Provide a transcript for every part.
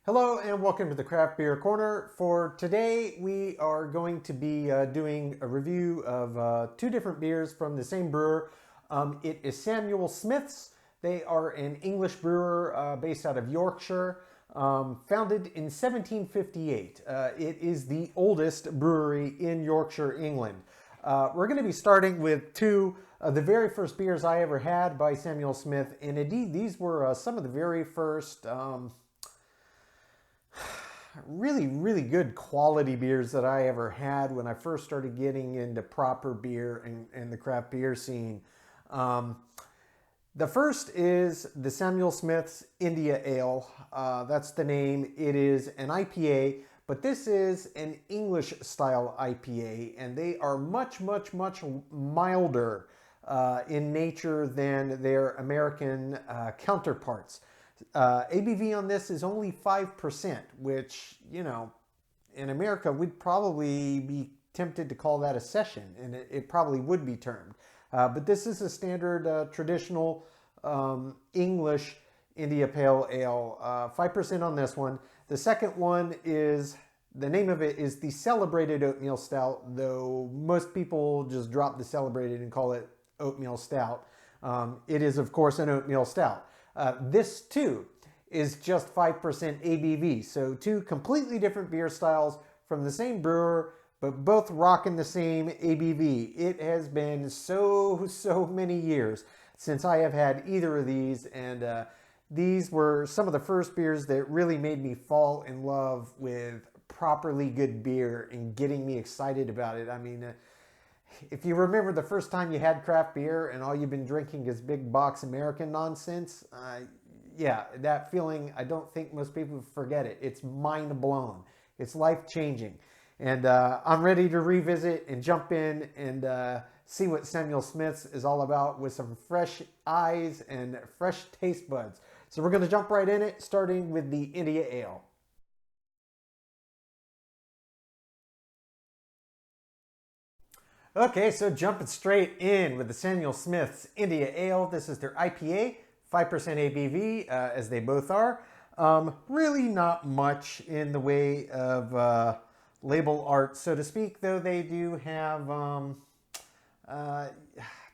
Hello and welcome to the Craft Beer Corner. For today, we are going to be doing a review of two different beers from the same brewer. It is Samuel Smith's. They are an English brewer based out of Yorkshire, founded in 1758. It is the oldest brewery in Yorkshire, England. We're going to be starting with two of the very first beers I ever had by Samuel Smith, and indeed these were some of the very first really good quality beers that I ever had when I first started getting into proper beer and the craft beer scene. The first is the Samuel Smith's India Ale. That's the name. It is an IPA, but this is an English style IPA, and they are much milder in nature than their American counterparts. ABV on this is only 5%, which, you know, in America, we'd probably be tempted to call that a session, and it probably would be termed. But this is a standard traditional English India Pale Ale, 5% on this one. The second one is, the name of it is the Celebrated Oatmeal Stout, though most people just drop the Celebrated and call it Oatmeal Stout. It is, of course, an oatmeal stout. This too is just 5% ABV. So two completely different beer styles from the same brewer, but both rocking the same ABV. It has been so many years since I have had either of these, and these were some of the first beers that really made me fall in love with properly good beer and getting me excited about it. I mean, if you remember the first time you had craft beer and all you've been drinking is big box American nonsense, yeah, that feeling, I don't think most people forget it. It's mind blown. It's life changing. And I'm ready to revisit and jump in and see what Samuel Smith's is all about with some fresh eyes and fresh taste buds. So we're going to jump right in it, starting with the India Ale. Okay, so jumping straight in with the Samuel Smith's India Ale. This is their IPA, 5% ABV, as they both are. Really not much in the way of label art, so to speak, though they do have,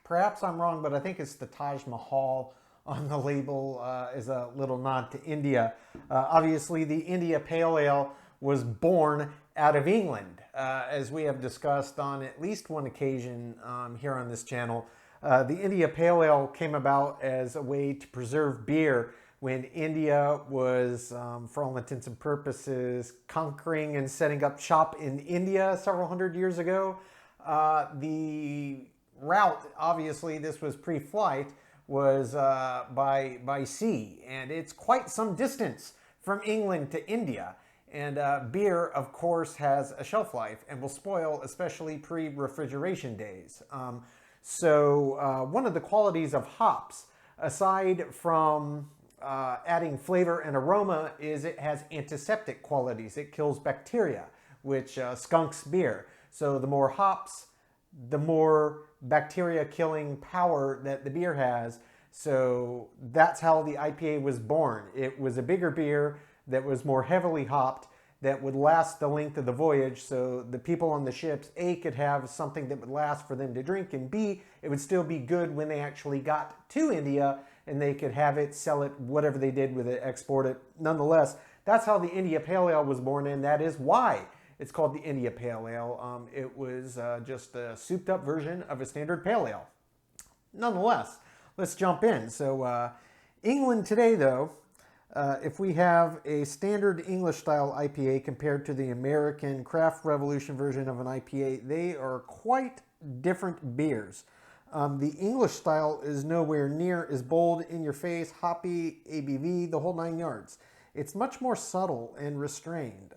perhaps I'm wrong, but I think it's the Taj Mahal on the label as a little nod to India. Obviously, the India Pale Ale was born out of England, as we have discussed on at least one occasion here on this channel. The India Pale Ale came about as a way to preserve beer when India was, for all intents and purposes, conquering and setting up shop in India several hundred years ago. The route, obviously this was pre-flight, was by sea, and it's quite some distance from England to India. And beer, of course, has a shelf life and will spoil, especially pre-refrigeration days. So one of the qualities of hops, aside from adding flavor and aroma, is it has antiseptic qualities. It kills bacteria, which skunks beer. So the more hops, the more bacteria killing power that the beer has. So that's how the IPA was born. It was a bigger beer that was more heavily hopped, that would last the length of the voyage, so the people on the ships, A, could have something that would last for them to drink, and B, it would still be good when they actually got to India, and they could have it, sell it, whatever they did with it, export it. Nonetheless, that's how the India Pale Ale was born, and that is why it's called the India Pale Ale. It was just a souped up version of a standard pale ale. Nonetheless, let's jump in. So England today, though, if we have a standard English style IPA compared to the American Craft Revolution version of an IPA, they are quite different beers. The English style is nowhere near as bold, in your face, hoppy, ABV, the whole 9 yards. It's much more subtle and restrained,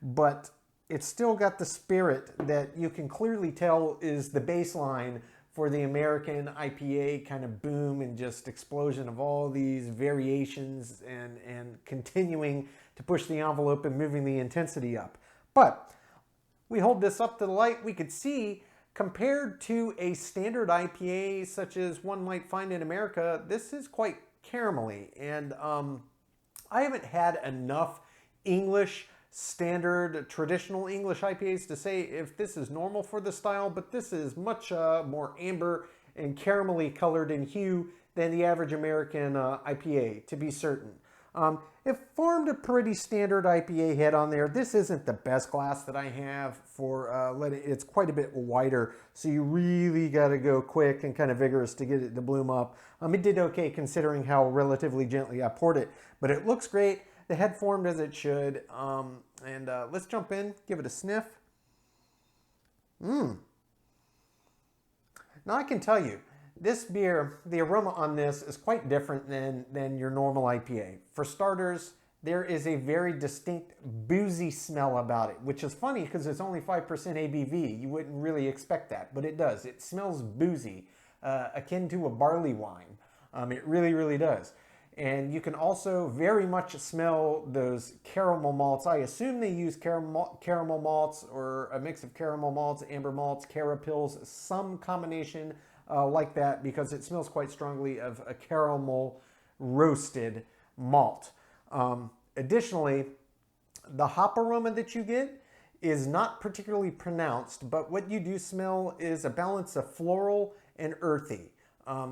but it's still got the spirit that you can clearly tell is the baseline for the American IPA kind of boom and just explosion of all these variations and continuing to push the envelope and moving the intensity up. But we hold this up to the light, we could see compared to a standard IPA such as one might find in America, this is quite caramelly. And I haven't had enough English standard traditional English IPAs to say if this is normal for the style, but this is much more amber and caramelly colored in hue than the average American IPA, to be certain. It formed a pretty standard IPA head on there. This isn't the best glass that I have for it's quite a bit wider, so you really got to go quick and kind of vigorous to get it to bloom up. It did okay considering how relatively gently I poured it, but it looks great. The head formed as it should, and let's jump in, give it a sniff. Now I can tell you, this beer, the aroma on this is quite different than your normal IPA. For starters, there is a very distinct boozy smell about it, which is funny because it's only 5% ABV. You wouldn't really expect that, but it does. It smells boozy, akin to a barley wine. It really, really does. And you can also very much smell those caramel malts. I assume they use caramel malts or a mix of caramel malts, amber malts, carapils, some combination like that, because it smells quite strongly of a caramel roasted malt. Additionally, the hop aroma that you get is not particularly pronounced, but what you do smell is a balance of floral and earthy.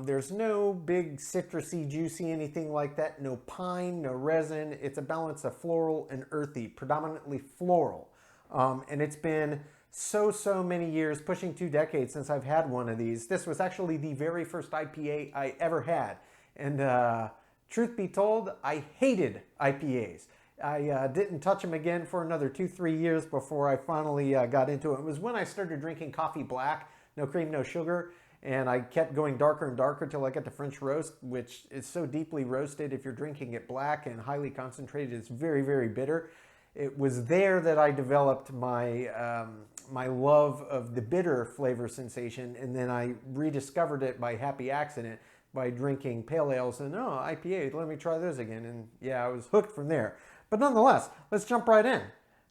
There's no big citrusy, juicy, anything like that. No pine, no resin. It's a balance of floral and earthy, predominantly floral. And it's been so many years, pushing 2 decades since I've had one of these. This was actually the very first IPA I ever had. And truth be told, I hated IPAs. I didn't touch them again for another 2-3 years before I finally got into it. It was when I started drinking coffee black, no cream, no sugar. And I kept going darker and darker till I got to French roast, which is so deeply roasted. If you're drinking it black and highly concentrated, it's very, very bitter. It was there that I developed my my love of the bitter flavor sensation, and then I rediscovered it by happy accident by drinking pale ales and IPA, let me try those again. And yeah, I was hooked from there. But nonetheless, let's jump right in,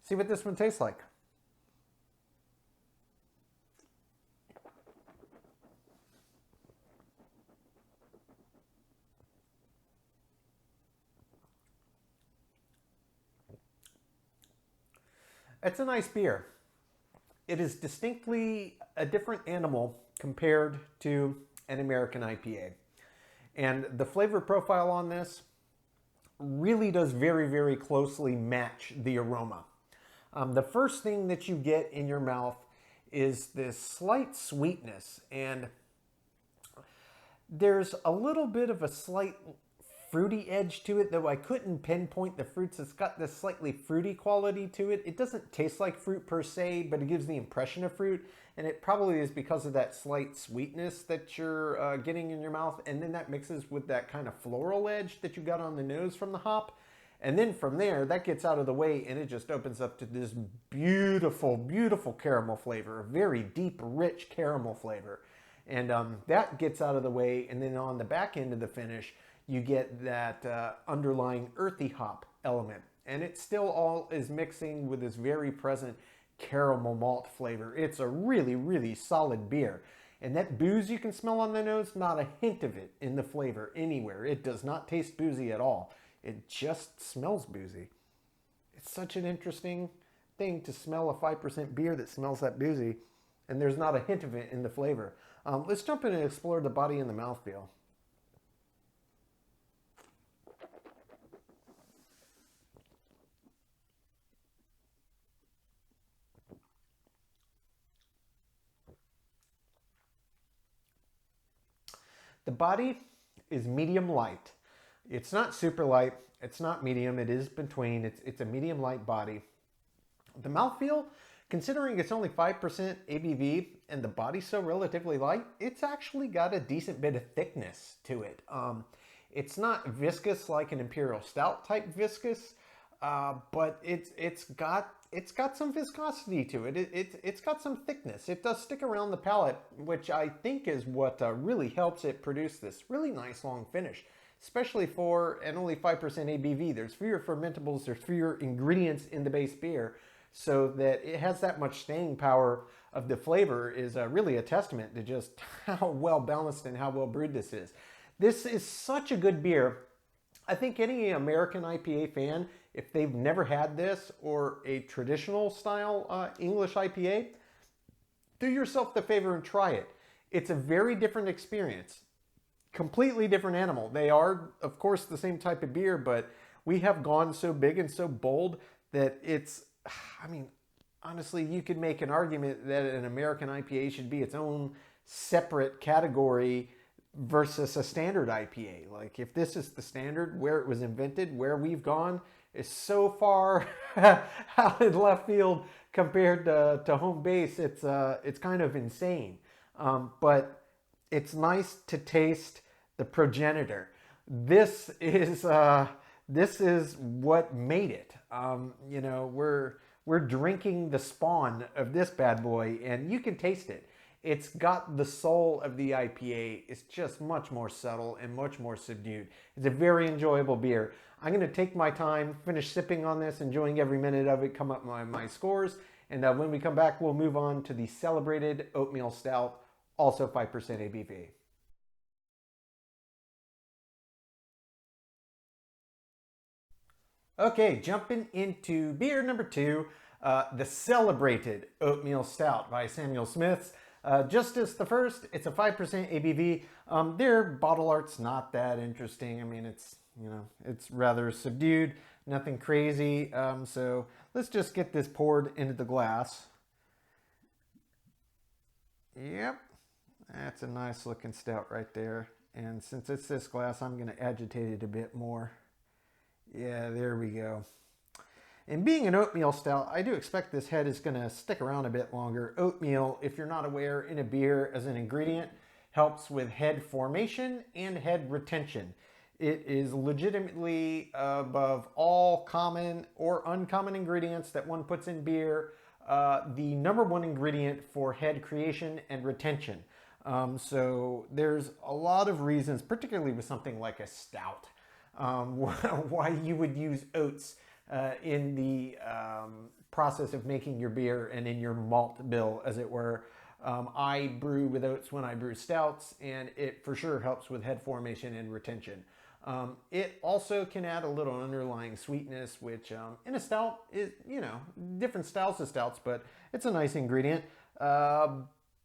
see what this one tastes like. It's a nice beer. It is distinctly a different animal compared to an American IPA. And the flavor profile on this really does very, very closely match the aroma. The first thing that you get in your mouth is this slight sweetness, and there's a little bit of a slight fruity edge to it, though I couldn't pinpoint the fruits. It's got this slightly fruity quality to it. It doesn't taste like fruit per se, but it gives the impression of fruit, and it probably is because of that slight sweetness that you're getting in your mouth, and then that mixes with that kind of floral edge that you got on the nose from the hop. And then from there, that gets out of the way, and it just opens up to this beautiful, beautiful caramel flavor, a very deep, rich caramel flavor. And that gets out of the way, and then on the back end of the finish, you get that underlying earthy hop element. And it still all is mixing with this very present caramel malt flavor. It's a really, really solid beer. And that booze you can smell on the nose, not a hint of it in the flavor anywhere. It does not taste boozy at all. It just smells boozy. It's such an interesting thing to smell a 5% beer that smells that boozy, and there's not a hint of it in the flavor. Let's jump in and explore the body and the mouthfeel. The body is medium light. It's not super light, it's not medium, it is between. It's a medium light body. The mouthfeel, considering it's only 5% ABV and the body's so relatively light, it's actually got a decent bit of thickness to it. It's not viscous like an Imperial Stout type viscous, but it's got some viscosity to it. It's got some thickness. It does stick around the palate, which I think is what really helps it produce this really nice long finish, especially for an only 5% ABV. There's fewer fermentables, there's fewer ingredients in the base beer, so that it has that much staying power of the flavor is really a testament to just how well balanced and how well brewed this is. This is such a good beer. I think any American IPA fan, if they've never had this or a traditional style English IPA, do yourself the favor and try it. It's a very different experience. Completely different animal. They are, of course, the same type of beer, but we have gone so big and so bold that it's, I mean, honestly, you could make an argument that an American IPA should be its own separate category versus a standard IPA. Like, if this is the standard, where it was invented, where we've gone is so far out in left field compared to home base. It's kind of insane. But it's nice to taste the progenitor. This is what made it. You know, we're drinking the spawn of this bad boy, and you can taste it. It's got the soul of the IPA. It's just much more subtle and much more subdued. It's a very enjoyable beer. I'm going to take my time, finish sipping on this, enjoying every minute of it, come up with my scores, and when we come back, we'll move on to the Celebrated Oatmeal Stout, also 5% ABV. Okay, jumping into beer number 2, the Celebrated Oatmeal Stout by Samuel Smith's. Just as the first, it's a 5% ABV. Their bottle art's not that interesting. I mean, it's, you know, it's rather subdued, nothing crazy. So let's just get this poured into the glass. Yep, that's a nice looking stout right there. And since it's this glass, I'm going to agitate it a bit more. Yeah, there we go. And being an oatmeal stout, I do expect this head is going to stick around a bit longer. Oatmeal, if you're not aware, in a beer as an ingredient, helps with head formation and head retention. It is legitimately above all common or uncommon ingredients that one puts in beer, the #1 ingredient for head creation and retention. So there's a lot of reasons, particularly with something like a stout, why you would use oats in the process of making your beer and in your malt bill, as it were. I brew with oats when I brew stouts, and it for sure helps with head formation and retention. It also can add a little underlying sweetness, which in a stout is, you know, different styles of stouts, but it's a nice ingredient.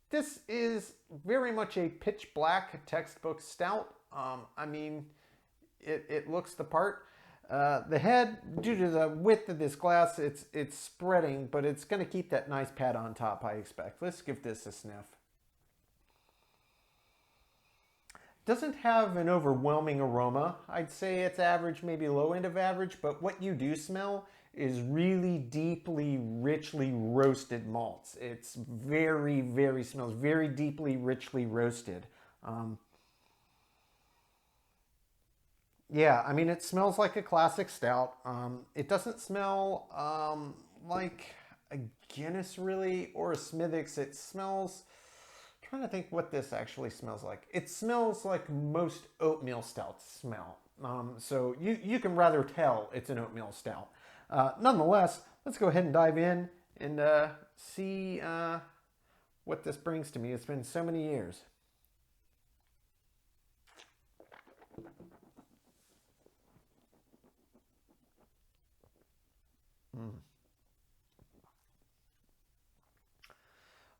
This is very much a pitch black textbook stout. I mean, it looks the part. The head, due to the width of this glass, it's spreading, but it's going to keep that nice pad on top, I expect. Let's give this a sniff. Doesn't have an overwhelming aroma. I'd say it's average, maybe low end of average, but what you do smell is really deeply, richly roasted malts. It's smells very deeply, richly roasted. Yeah, I mean, it smells like a classic stout. It doesn't smell like a Guinness really, or a Smithwick's. It smells, I'm trying to think what this actually smells like. It smells like most oatmeal stouts smell. So you can rather tell it's an oatmeal stout. Nonetheless, let's go ahead and dive in and see what this brings to me. It's been so many years.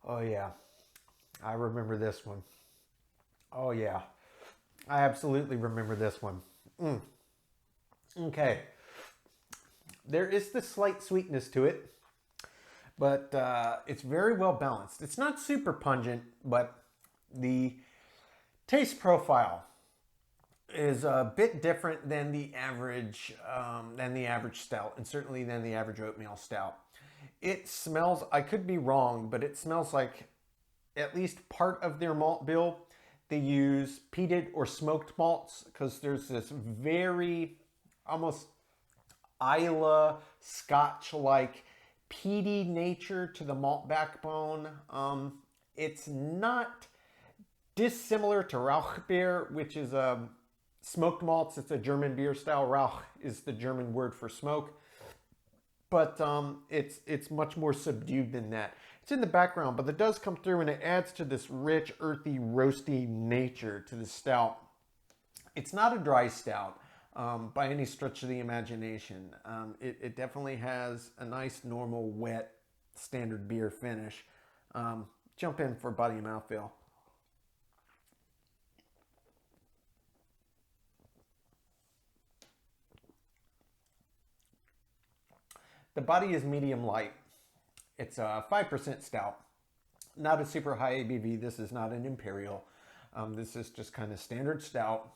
Oh yeah, I remember this one. Oh yeah, I absolutely remember this one. Okay, there is this slight sweetness to it, but it's very well balanced. It's not super pungent, but the taste profile is a bit different than the average stout, and certainly than the average oatmeal stout. It smells, I could be wrong, but it smells like at least part of their malt bill, they use peated or smoked malts, because there's this very almost Islay Scotch-like peaty nature to the malt backbone. It's not dissimilar to Rauch beer, which is smoked malts. It's a German beer style. Rauch is the German word for smoke. But it's much more subdued than that. It's in the background, but it does come through, and it adds to this rich, earthy, roasty nature to the stout. It's not a dry stout. by any stretch of the imagination. It definitely has a nice, normal, wet, standard beer finish. Jump in for body and mouthfeel. The body is medium light. It's a 5% stout. Not a super high ABV. This is not an imperial. This is just kind of standard stout.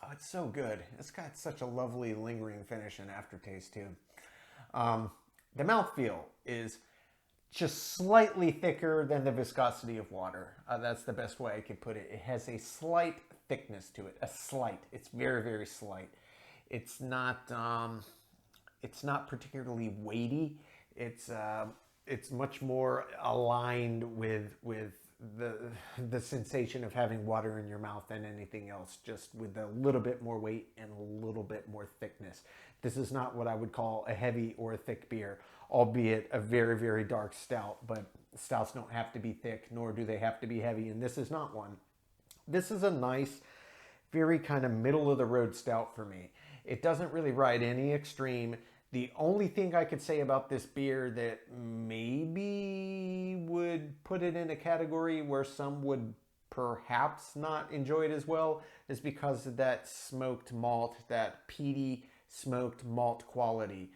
Oh, it's so good. It's got such a lovely lingering finish and aftertaste too. The mouthfeel is just slightly thicker than the viscosity of water. That's the best way I could put it. It has a slight thickness to it. A slight. It's very, very slight. It's not particularly weighty. It's much more aligned with the sensation of having water in your mouth than anything else, just with a little bit more weight and a little bit more thickness. This is not what I would call a heavy or a thick beer, albeit a very, very dark stout, but stouts don't have to be thick, nor do they have to be heavy, and this is not one. This is a nice, very kind of middle of the road stout for me. It doesn't really ride any extreme. The only thing I could say about this beer that maybe would put it in a category where some would perhaps not enjoy it as well is because of that smoked malt, that peaty smoked malt quality.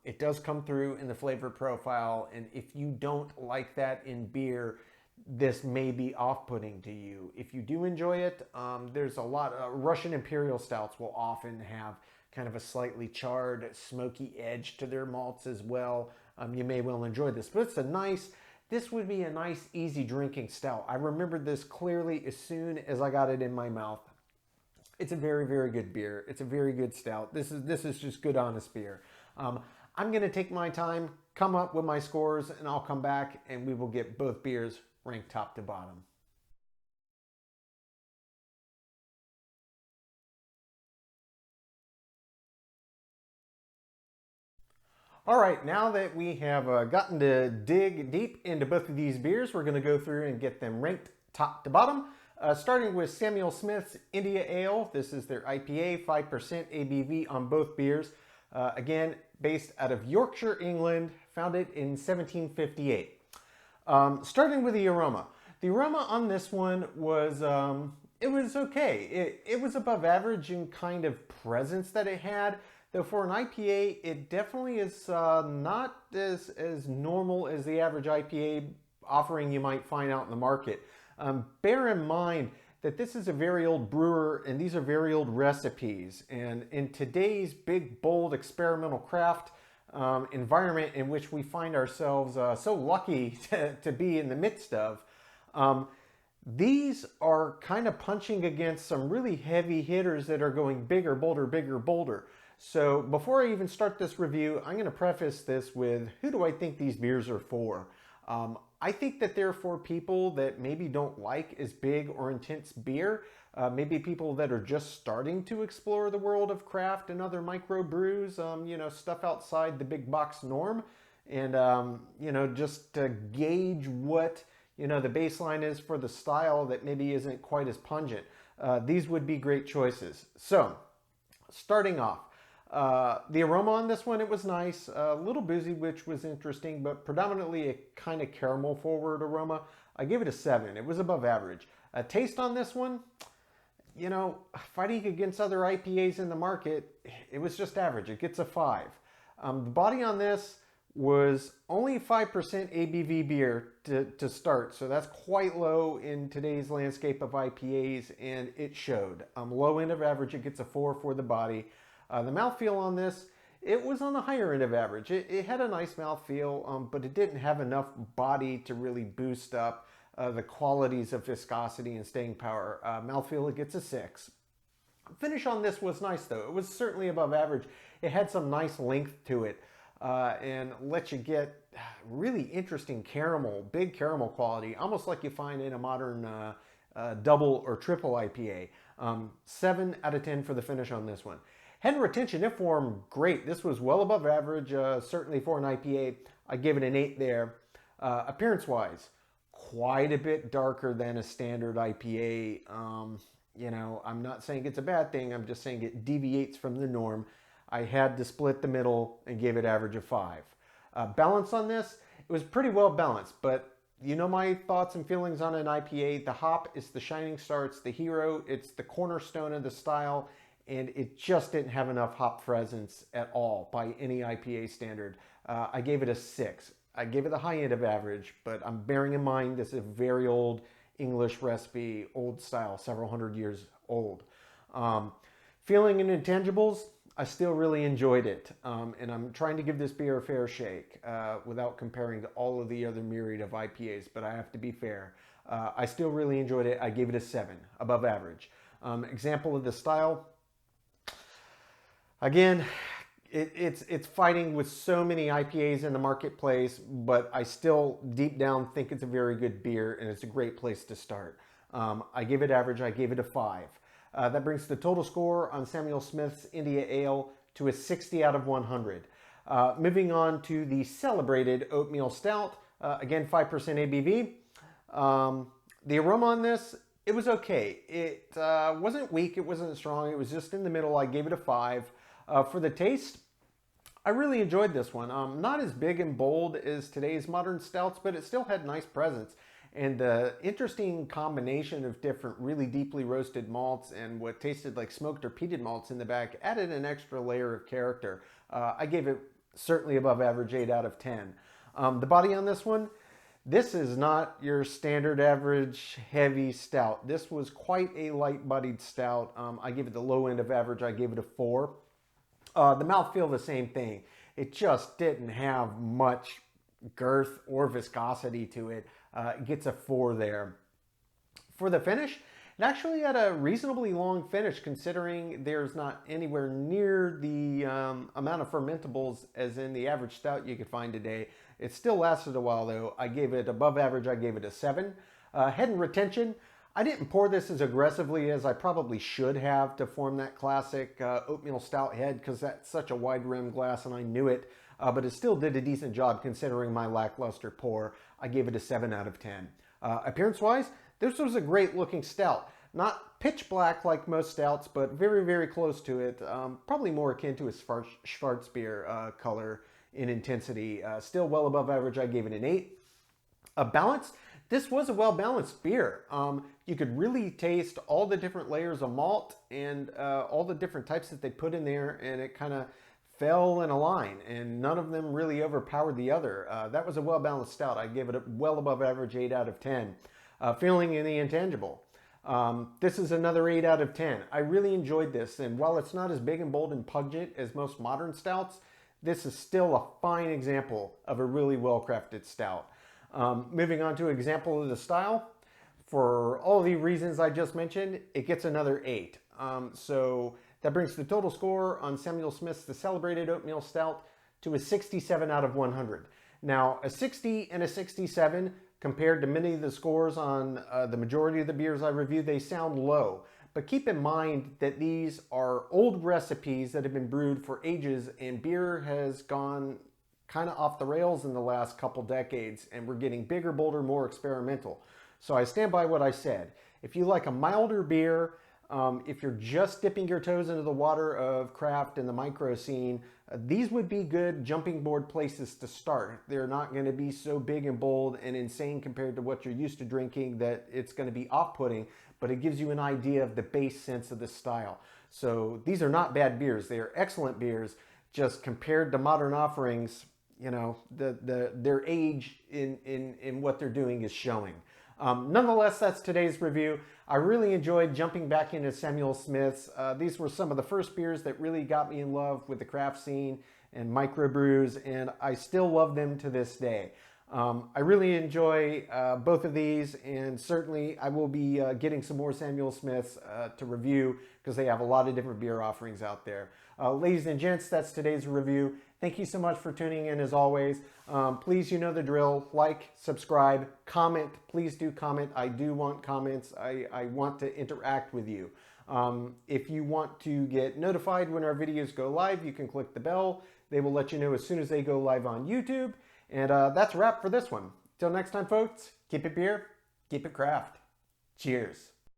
It does come through in the flavor profile, and if you don't like that in beer, this may be off-putting to you. If you do enjoy it, there's a lot of Russian Imperial stouts will often have kind of a slightly charred, smoky edge to their malts as well. You may well enjoy this, but this would be a nice, easy drinking stout. I remembered this clearly as soon as I got it in my mouth. It's a very, very good beer. It's a very good stout. This is just good, honest beer. I'm gonna take my time, come up with my scores, and I'll come back and we will get both beers ranked top to bottom. All right, now that we have gotten to dig deep into both of these beers, we're going to go through and get them ranked top to bottom. Starting with Samuel Smith's India Ale. This is their IPA, 5% ABV on both beers. Again, based out of Yorkshire, England, founded in 1758. Starting with the aroma. The aroma on this one was, it was okay. It was above average in kind of presence that it had. Though for an IPA, it definitely is not as normal as the average IPA offering you might find out in the market. Bear in mind that this is a very old brewer and these are very old recipes. And in today's big, bold, experimental craft environment in which we find ourselves so lucky to be in the midst of, these are kind of punching against some really heavy hitters that are going bigger, bolder, bigger, bolder. So before I even start this review, I'm going to preface this with who do I think these beers are for? I think that they're for people that maybe don't like as big or intense beer, maybe people that are just starting to explore the world of craft and other micro brews, you know, stuff outside the big box norm, and you know, just to gauge what, you know, the baseline is for the style that maybe isn't quite as pungent. These would be great choices. So starting off, the aroma on this one, it was nice, a little boozy, which was interesting, but predominantly a kind of caramel forward aroma. I give it a 7. It was above average. Taste on this one, you know, fighting against other IPAs in the market, it was just average. It gets a 5. The body on this was only 5% ABV beer to start, so that's quite low in today's landscape of IPAs, and it showed. Low end of average, it gets a 4 for the body. The mouthfeel on this, it was on the higher end of average. It had a nice mouthfeel, but it didn't have enough body to really boost up the qualities of viscosity and staying power. Mouthfeel, it gets a 6. Finish on this was nice though. It was certainly above average. It had some nice length to it and let you get really interesting caramel, big caramel quality, almost like you find in a modern double or triple IPA. 7 out of 10 for the finish on this one. Head retention, it formed great. This was well above average, certainly for an IPA. I give it an 8 there. Appearance-wise, quite a bit darker than a standard IPA. You know, I'm not saying it's a bad thing. I'm just saying it deviates from the norm. I had to split the middle and gave it average of 5. Balance on this, it was pretty well balanced, but you know my thoughts and feelings on an IPA. The hop is the shining star, it's the hero, it's the cornerstone of the style, and it just didn't have enough hop presence at all by any IPA standard. I gave it a 6. I gave it the high end of average, but I'm bearing in mind this is a very old English recipe, old style, several hundred years old. Feeling and intangibles, I still really enjoyed it, and I'm trying to give this beer a fair shake without comparing to all of the other myriad of IPAs, but I have to be fair. I still really enjoyed it. I gave it a 7, above average. Example of the style, again, it's fighting with so many IPAs in the marketplace, but I still deep down think it's a very good beer and it's a great place to start. I gave it average, I gave it a 5. That brings the total score on Samuel Smith's India Ale to a 60 out of 100. Moving on to the Celebrated Oatmeal Stout, again 5% ABV. The aroma on this, it was okay. It wasn't weak, it wasn't strong, it was just in the middle. I gave it a 5. For the taste, I really enjoyed this one. Not as big and bold as today's modern stouts, but it still had nice presence. And the interesting combination of different really deeply roasted malts and what tasted like smoked or peated malts in the back added an extra layer of character. I gave it certainly above average, 8 out of 10. The body on this one, this is not your standard average heavy stout. This was quite a light-bodied stout. I gave it the low end of average. I gave it a 4. The mouthfeel, the same thing. It just didn't have much girth or viscosity to it. It gets a 4 there. For the finish, it actually had a reasonably long finish considering there's not anywhere near the amount of fermentables as in the average stout you could find today. It still lasted a while though. I gave it above average, I gave it a 7. Head and retention, I didn't pour this as aggressively as I probably should have to form that classic oatmeal stout head because that's such a wide rim glass and I knew it, but it still did a decent job considering my lackluster pour. I gave it a 7 out of 10. Appearance-wise, this was a great looking stout. Not pitch black like most stouts, but very, very close to it. Probably more akin to a Schwarzbier color in intensity. Still well above average, I gave it an 8. Balance, this was a well-balanced beer. You could really taste all the different layers of malt and all the different types that they put in there, and it kind of fell in a line, and none of them really overpowered the other. That was a well-balanced stout. I gave it a well above average, 8 out of 10. Feeling in the intangible. This is another 8 out of 10. I really enjoyed this, and while it's not as big and bold and pungent as most modern stouts, this is still a fine example of a really well-crafted stout. Moving on to an example of the style. For all the reasons I just mentioned, it gets another 8. So that brings the total score on Samuel Smith's The Celebrated Oatmeal Stout to a 67 out of 100. Now, a 60 and a 67, compared to many of the scores on the majority of the beers I reviewed, they sound low. But keep in mind that these are old recipes that have been brewed for ages, and beer has gone kind of off the rails in the last couple decades, and we're getting bigger, bolder, more experimental. So I stand by what I said. If you like a milder beer, if you're just dipping your toes into the water of craft and the micro scene, these would be good jumping board places to start. They're not going to be so big and bold and insane compared to what you're used to drinking that it's going to be off-putting, but it gives you an idea of the base sense of the style. So these are not bad beers. They are excellent beers. Just compared to modern offerings, you know, their age in what they're doing is showing. Nonetheless, that's today's review. I really enjoyed jumping back into Samuel Smith's. These were some of the first beers that really got me in love with the craft scene and microbrews, and I still love them to this day. I really enjoy both of these, and certainly I will be getting some more Samuel Smiths to review because they have a lot of different beer offerings out there. Ladies and gents, that's today's review. Thank you so much for tuning in as always. Please, you know the drill. Like, subscribe, comment. Please do comment. I do want comments. I want to interact with you. If you want to get notified when our videos go live, you can click the bell. They will let you know as soon as they go live on YouTube. And that's a wrap for this one. Till next time, folks, keep it beer, keep it craft. Cheers.